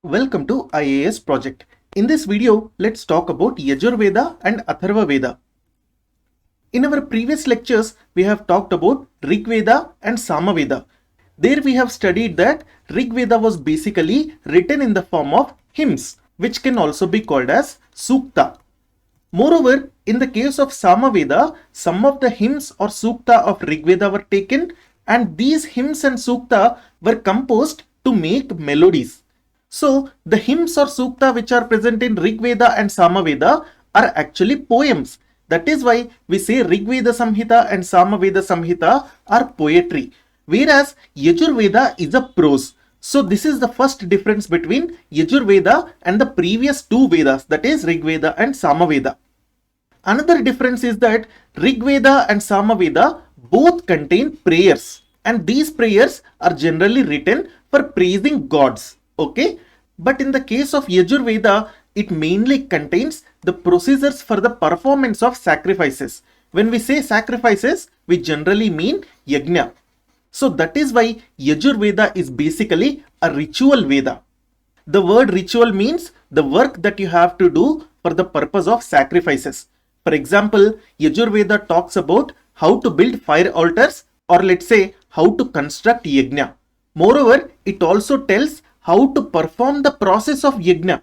Welcome to IAS project. In this video, let's talk about Yajur Veda and Atharva Veda. In our previous lectures, we have talked about Rig Veda and Sama Veda. There we have studied that Rig Veda was basically written in the form of hymns, which can also be called as Sukta. Moreover, in the case of Sama Veda, some of the hymns or Sukta of Rig Veda were taken, and these hymns and Sukta were composed to make melodies. So, the hymns or sukta which are present in Rig Veda and Sama Veda are actually poems. That is why we say Rig Veda Samhita and Sama Veda Samhita are poetry, whereas Yajur Veda is a prose. So, this is the first difference between Yajur Veda and the previous two Vedas, that is Rig Veda and Sama Veda. Another difference is that Rig Veda and Sama Veda both contain prayers, and these prayers are generally written for praising gods. Okay, but in the case of Yajur Veda, it mainly contains the procedures for the performance of sacrifices. When we say sacrifices, we generally mean yajna. So that is why Yajur Veda is basically a ritual Veda. The word ritual means the work that you have to do for the purpose of sacrifices. For example, Yajur Veda talks about how to build fire altars, or let's say how to construct yajna. Moreover, it also tells how to perform the process of yajna.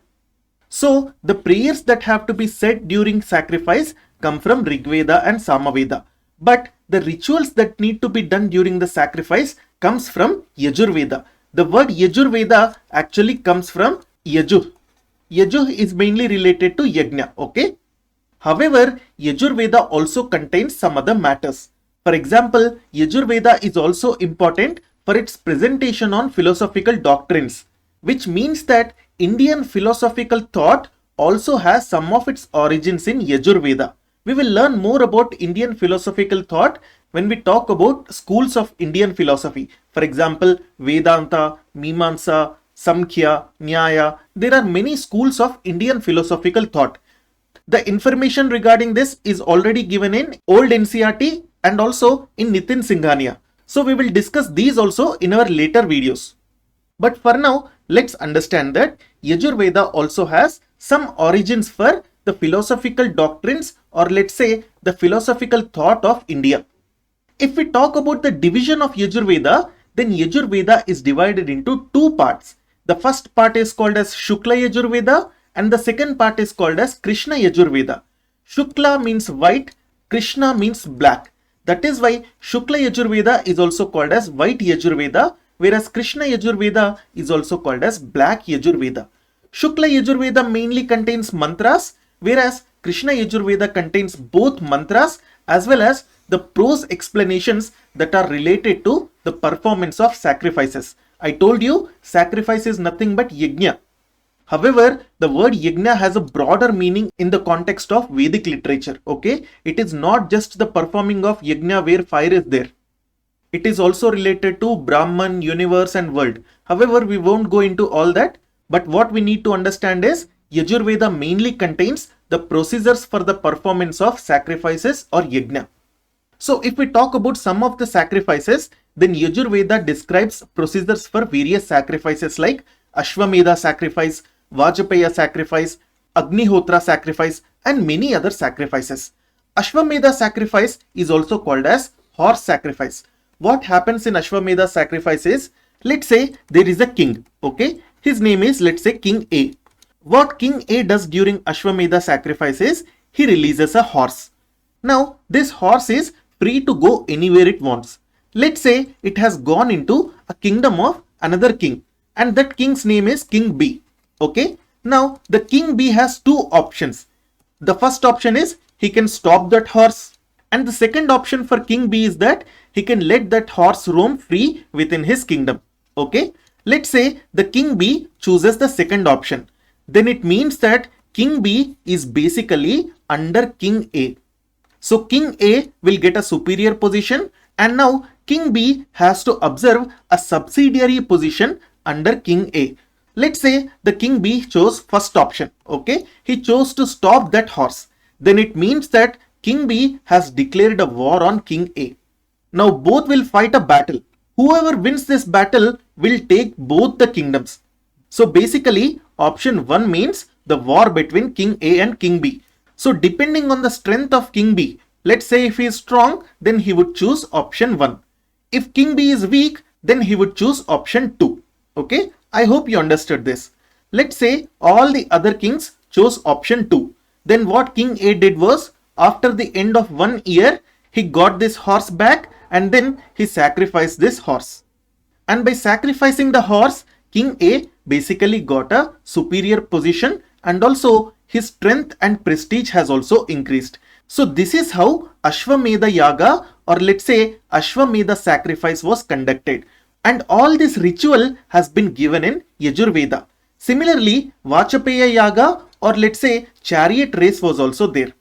So, the prayers that have to be said during sacrifice come from Rig Veda and Sama Veda. But the rituals that need to be done during the sacrifice comes from Yajur Veda. The word Yajur Veda actually comes from Yajur. Yajur is mainly related to yajna, okay? However, Yajur Veda also contains some other matters. For example, Yajur Veda is also important for its presentation on philosophical doctrines, which means that Indian philosophical thought also has some of its origins in Yajur Veda. We will learn more about Indian philosophical thought when we talk about schools of Indian philosophy. For example, Vedanta, Mimamsa, Samkhya, Nyaya. There are many schools of Indian philosophical thought. The information regarding this is already given in old NCERT and also in Nitin Singhania. So we will discuss these also in our later videos. But for now, let's understand that Yajur Veda also has some origins for the philosophical doctrines, or let's say the philosophical thought of India. If we talk about the division of Yajur Veda, then Yajur Veda is divided into two parts. The first part is called as Shukla Yajur Veda and the second part is called as Krishna Yajur Veda. Shukla means white, Krishna means black. That is why Shukla Yajur Veda is also called as white Yajur Veda, whereas Krishna Yajur Veda is also called as black Yajur Veda. Shukla Yajur Veda mainly contains mantras, whereas Krishna Yajur Veda contains both mantras as well as the prose explanations that are related to the performance of sacrifices. I told you sacrifice is nothing but yajna. However, the word yajna has a broader meaning in the context of Vedic literature. Okay, it is not just the performing of yajna where fire is there. It is also related to Brahman, universe and world. However, we won't go into all that. But what we need to understand is Yajur Veda mainly contains the procedures for the performance of sacrifices or yajna. So if we talk about some of the sacrifices, then Yajur Veda describes procedures for various sacrifices like Ashwamedha sacrifice, Vajpaya sacrifice, Agnihotra sacrifice and many other sacrifices. Ashwamedha sacrifice is also called as horse sacrifice. What happens in Ashwamedha sacrifice is, let's say there is a king, okay? His name is, let's say, King A. What King A does during Ashwamedha sacrifice is, he releases a horse. Now, this horse is free to go anywhere it wants. Let's say it has gone into a kingdom of another king, and that king's name is King B, okay? Now, the King B has two options. The first option is, he can stop that horse. And the second option for King B is that he can let that horse roam free within his kingdom. Okay, let's say the King B chooses the second option. Then it means that King B is basically under King A. So King A will get a superior position, and now King B has to observe a subsidiary position under King A. Let's say the King B chose first option. Okay, he chose to stop that horse. Then it means that King B has declared a war on King A. Now both will fight a battle. Whoever wins this battle will take both the kingdoms. So basically option 1 means the war between King A and King B. So depending on the strength of King B, let's say if he is strong, then he would choose option 1. If King B is weak, then he would choose option 2. Okay, I hope you understood this. Let's say all the other kings chose option 2. Then what King A did was, after the end of 1 year, he got this horse back and then he sacrificed this horse. And by sacrificing the horse, King A basically got a superior position and also his strength and prestige has also increased. So this is how Ashwamedha Yaga, or let's say Ashwamedha sacrifice, was conducted. And all this ritual has been given in Yajur Veda. Similarly, Vachapeya Yaga, or let's say chariot race, was also there.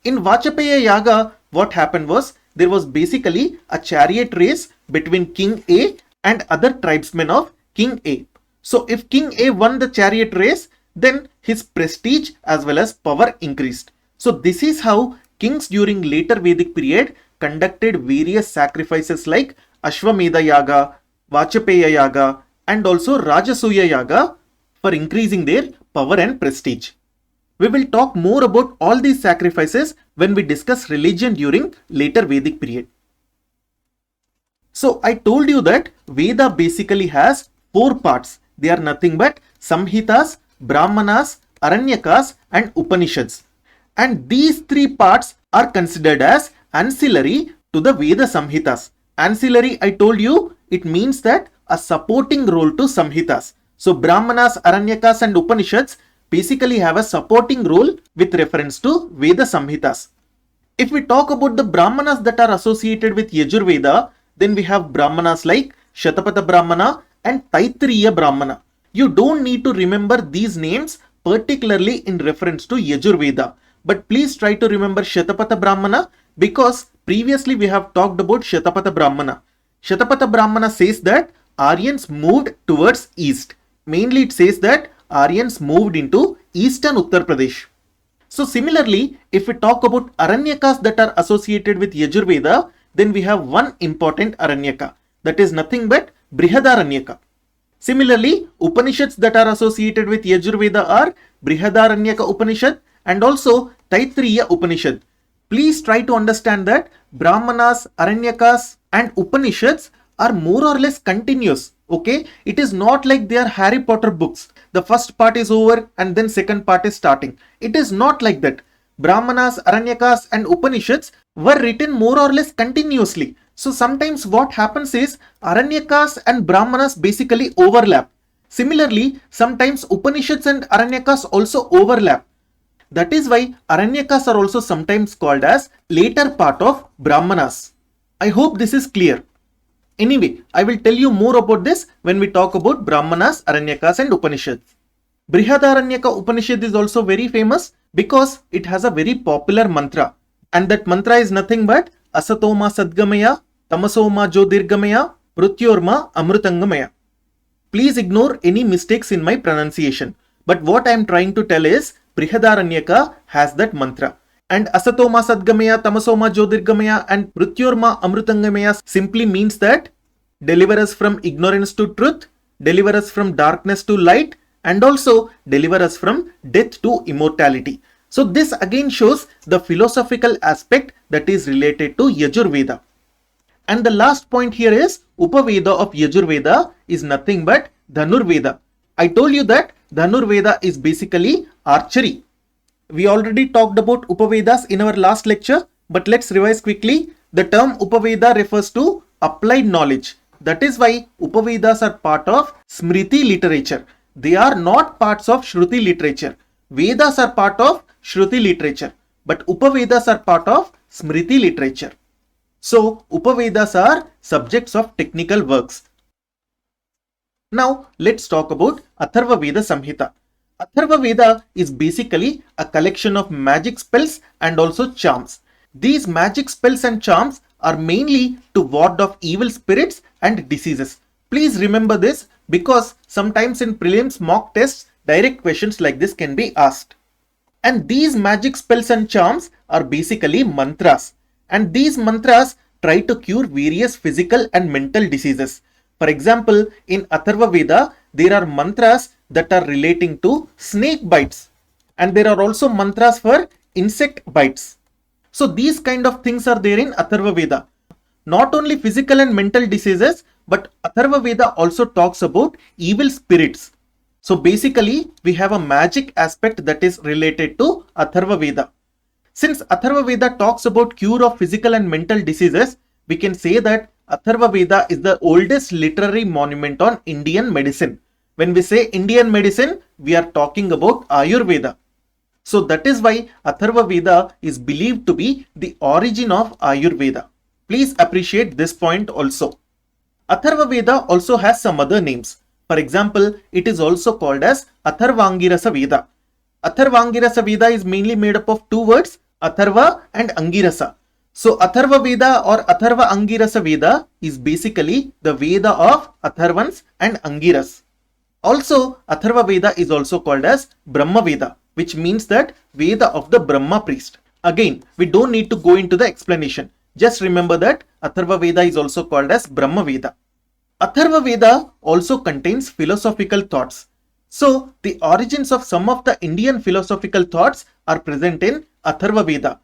In Vachapeya Yaga, what happened was, there was basically a chariot race between King A and other tribesmen of King A. So if King A won the chariot race, then his prestige as well as power increased. So this is how kings during later Vedic period conducted various sacrifices like Ashwamedha Yaga, Vachapeya Yaga and also Rajasuya Yaga for increasing their power and prestige. We will talk more about all these sacrifices when we discuss religion during later Vedic period. So I told you that Veda basically has 4 parts. They are nothing but Samhitas, Brahmanas, Aranyakas and Upanishads. And these 3 parts are considered as ancillary to the Veda Samhitas. Ancillary, I told you, it means that a supporting role to Samhitas. So Brahmanas, Aranyakas and Upanishads basically have a supporting role with reference to Veda Samhitas. If we talk about the Brahmanas that are associated with Yajur Veda, then we have Brahmanas like Shatapatha Brahmana and Taittiriya Brahmana. You don't need to remember these names particularly in reference to Yajur Veda. But please try to remember Shatapatha Brahmana because previously we have talked about Shatapatha Brahmana. Shatapatha Brahmana says that Aryans moved towards east. Mainly it says that Aryans moved into eastern Uttar Pradesh. So similarly, if we talk about Aranyakas that are associated with Yajur Veda, then we have one important Aranyaka. That is nothing but Brihadaranyaka. Similarly, Upanishads that are associated with Yajur Veda are Brihadaranyaka Upanishad and also Taittiriya Upanishad. Please try to understand that Brahmanas, Aranyakas and Upanishads are more or less continuous. Okay, it is not like they are Harry Potter books. The first part is over and then second part is starting. It is not like that. Brahmanas, Aranyakas and Upanishads were written more or less continuously. So sometimes what happens is Aranyakas and Brahmanas basically overlap. Similarly, sometimes Upanishads and Aranyakas also overlap. That is why Aranyakas are also sometimes called as later part of Brahmanas. I hope this is clear. Anyway, I will tell you more about this when we talk about Brahmanas, Aranyakas and Upanishads. Brihadaranyaka Upanishad is also very famous because it has a very popular mantra. And that mantra is nothing but Asatoma Sadgamaya, Tamasoma Jyotirgamaya, Prutyorma Amrutangamaya. Please ignore any mistakes in my pronunciation. But what I am trying to tell is Brihadaranyaka has that mantra. And Asatoma Sadgamaya, Tamasoma Jyotirgamaya and Prutyorma Amrutangamaya simply means that deliver us from ignorance to truth, deliver us from darkness to light and also deliver us from death to immortality. So this again shows the philosophical aspect that is related to Yajur Veda. And the last point here is Upaveda of Yajur Veda is nothing but Dhanur Veda. I told you that Dhanur Veda is basically archery. We already talked about Upavedas in our last lecture, but let's revise quickly. The term Upaveda refers to applied knowledge. That is why Upavedas are part of Smriti literature. They are not parts of Shruti literature. Vedas are part of Shruti literature, but Upavedas are part of Smriti literature. So, Upavedas are subjects of technical works. Now, let's talk about Atharva Veda Samhita. Atharva Veda is basically a collection of magic spells and also charms. These magic spells and charms are mainly to ward off evil spirits and diseases. Please remember this because sometimes in prelims mock tests, direct questions like this can be asked. And these magic spells and charms are basically mantras. And these mantras try to cure various physical and mental diseases. For example, in Atharva Veda, there are mantras that are relating to snake bites. And there are also mantras for insect bites. So these kind of things are there in Atharva Veda. Not only physical and mental diseases, but Atharva Veda also talks about evil spirits. So basically, we have a magic aspect that is related to Atharva Veda. Since Atharva Veda talks about cure of physical and mental diseases, we can say that Atharva Veda is the oldest literary monument on Indian medicine. When we say Indian medicine, we are talking about Ayurveda. So that is why Atharva Veda is believed to be the origin of Ayurveda. Please appreciate this point also. Atharva Veda also has some other names. For example, it is also called as Atharva Veda. Atharva Veda is mainly made up of two words, Atharva and Angirasa. So Atharva Veda or Atharva Angirasa Veda is basically the Veda of Atharvans and Angiras. Also, Atharva Veda is also called as Brahma Veda, which means that Veda of the Brahma priest. Again, we don't need to go into the explanation. Just remember that Atharva Veda is also called as Brahma Veda. Atharva Veda also contains philosophical thoughts. So, the origins of some of the Indian philosophical thoughts are present in Atharva Veda.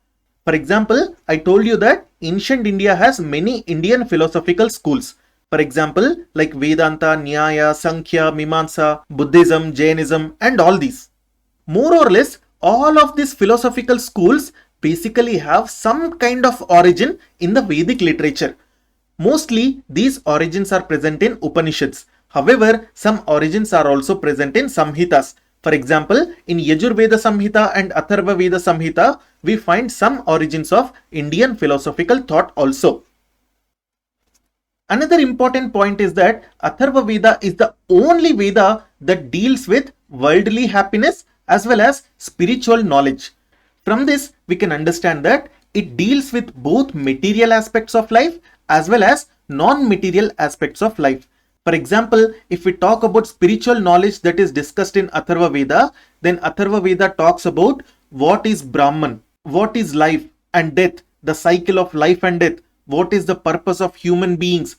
For example, I told you that ancient India has many Indian philosophical schools. For example, like Vedanta, Nyaya, Sankhya, Mimamsa, Buddhism, Jainism, and all these. More or less, all of these philosophical schools basically have some kind of origin in the Vedic literature. Mostly, these origins are present in Upanishads. However, some origins are also present in Samhitas. For example, in Yajur Veda Samhita and Atharva Veda Samhita, we find some origins of Indian philosophical thought also. Another important point is that Atharva Veda is the only Veda that deals with worldly happiness as well as spiritual knowledge. From this, we can understand that it deals with both material aspects of life as well as non-material aspects of life. For example, if we talk about spiritual knowledge that is discussed in Atharva Veda, then Atharva Veda talks about what is Brahman, what is life and death, the cycle of life and death, what is the purpose of human beings.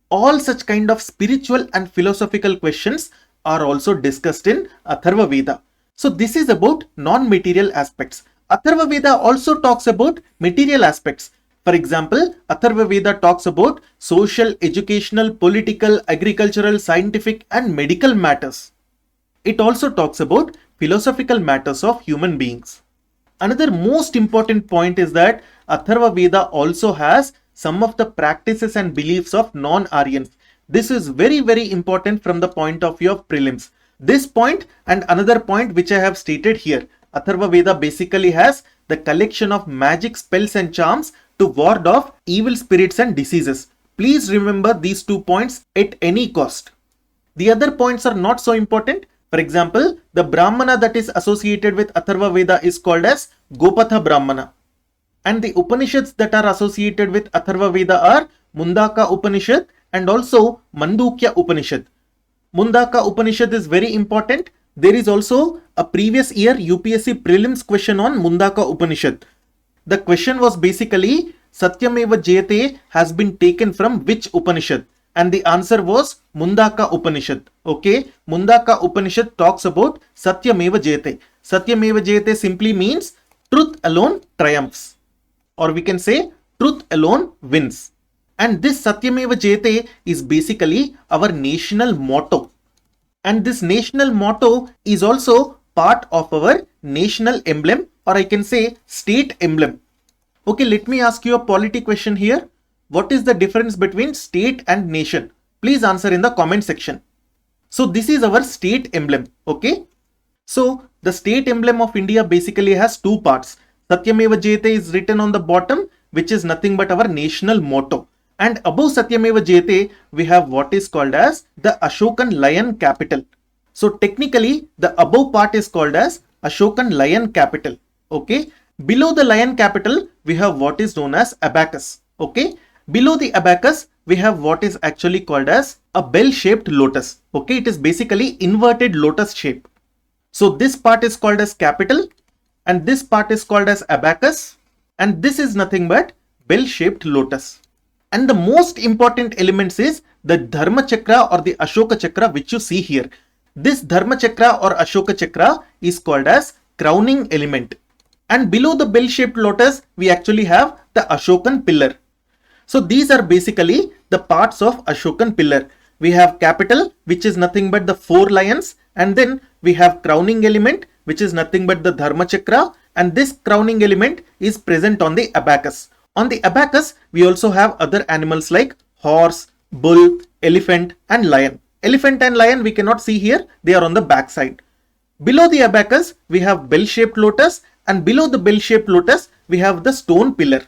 All such kind of spiritual and philosophical questions are also discussed in Atharva Veda. So this is about non-material aspects. Atharva Veda also talks about material aspects. For example, Atharva Veda talks about social, educational, political, agricultural, scientific and medical matters. It also talks about philosophical matters of human beings. Another most important point is that Atharva Veda also has some of the practices and beliefs of non-Aryans. This is very, very important from the point of view of prelims. This point and another point which I have stated here. Atharva Veda basically has the collection of magic spells and charms to ward off evil spirits and diseases. Please remember these 2 points at any cost. The other points are not so important. For example, the Brahmana that is associated with Atharva Veda is called as Gopatha Brahmana. And the Upanishads that are associated with Atharva Veda are Mundaka Upanishad and also Mandukya Upanishad. Mundaka Upanishad is very important. There is also a previous year UPSC prelims question on Mundaka Upanishad. The question was basically Satyameva Jayate has been taken from which Upanishad? And the answer was Mundaka Upanishad. Okay, Mundaka Upanishad talks about Satyameva Jayate. Satyameva Jayate simply means truth alone triumphs. Or we can say truth alone wins. And this Satyameva Jayate is basically our national motto. And this national motto is also part of our national emblem, or I can say state emblem. Okay, let me ask you a polity question here. What is the difference between state and nation? Please answer in the comment section. So this is our state emblem. Okay. So the state emblem of India basically has two parts. Satyameva Jayate is written on the bottom, which is nothing but our national motto. And above Satyameva Jayate, we have what is called as the Ashokan Lion Capital. So technically, the above part is called as Ashokan Lion Capital. Okay. Below the lion capital, we have what is known as abacus. Okay. Below the abacus, we have what is actually called as a bell-shaped lotus. Okay. It is basically inverted lotus shape. So this part is called as capital and this part is called as abacus and this is nothing but bell-shaped lotus. And the most important elements is the Dharma Chakra or the Ashoka Chakra which you see here. This Dharma Chakra or Ashoka Chakra is called as crowning element. And below the bell-shaped lotus, we actually have the Ashokan pillar. So these are basically the parts of Ashokan pillar. We have capital, which is nothing but the 4 lions, and then we have crowning element, which is nothing but the Dharma Chakra, and this crowning element is present on the abacus. On the abacus, we also have other animals like horse, bull, elephant, and lion. Elephant and lion we cannot see here, they are on the back side. Below the abacus, we have bell-shaped lotus, and below the bell-shaped lotus, we have the stone pillar.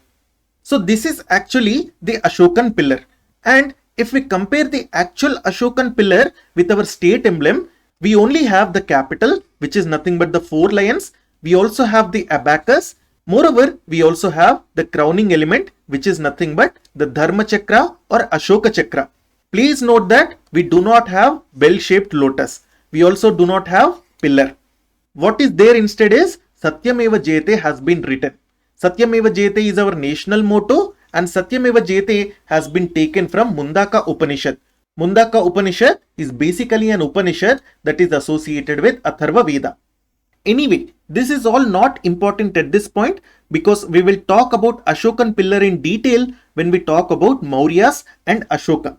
So this is actually the Ashokan pillar. And if we compare the actual Ashokan pillar with our state emblem, we only have the capital, which is nothing but the 4 lions. We also have the abacus. Moreover, we also have the crowning element, which is nothing but the Dharma Chakra or Ashoka Chakra. Please note that we do not have bell-shaped lotus. We also do not have pillar. What is there instead is Satyameva Jayate has been written. Satyameva Jayate is our national motto, and Satyameva Jayate has been taken from Mundaka Upanishad. Mundaka Upanishad is basically an Upanishad that is associated with Atharva Veda. Anyway, this is all not important at this point because we will talk about Ashokan pillar in detail when we talk about Mauryas and Ashoka.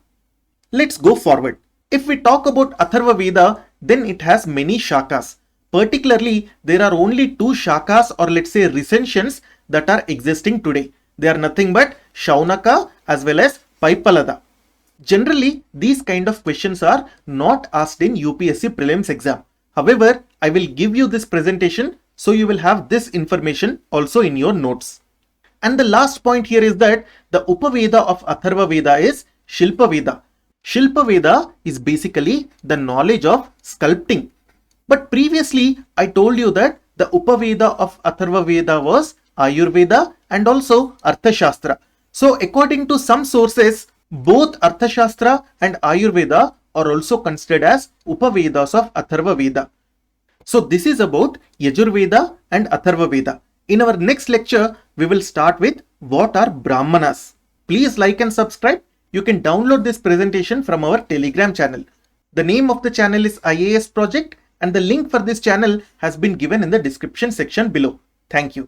Let's go forward. If we talk about Atharva Veda, then it has many shakas. Particularly, there are only 2 shakas or let's say recensions that are existing today. They are nothing but Shaunaka as well as Paipalada. Generally, these kind of questions are not asked in UPSC Prelims exam. However, I will give you this presentation so you will have this information also in your notes. And the last point here is that the Upaveda of Atharva Veda is Shilpa Veda. Shilpa Veda is basically the knowledge of sculpting. But previously, I told you that the Upaveda of Atharva Veda was Ayurveda and also Arthashastra. So according to some sources, both Arthashastra and Ayurveda are also considered as Upavedas of Atharva Veda. So this is about Yajur Veda and Atharva Veda. In our next lecture, we will start with what are Brahmanas. Please like and subscribe. You can download this presentation from our Telegram channel. The name of the channel is IAS Project and the link for this channel has been given in the description section below. Thank you.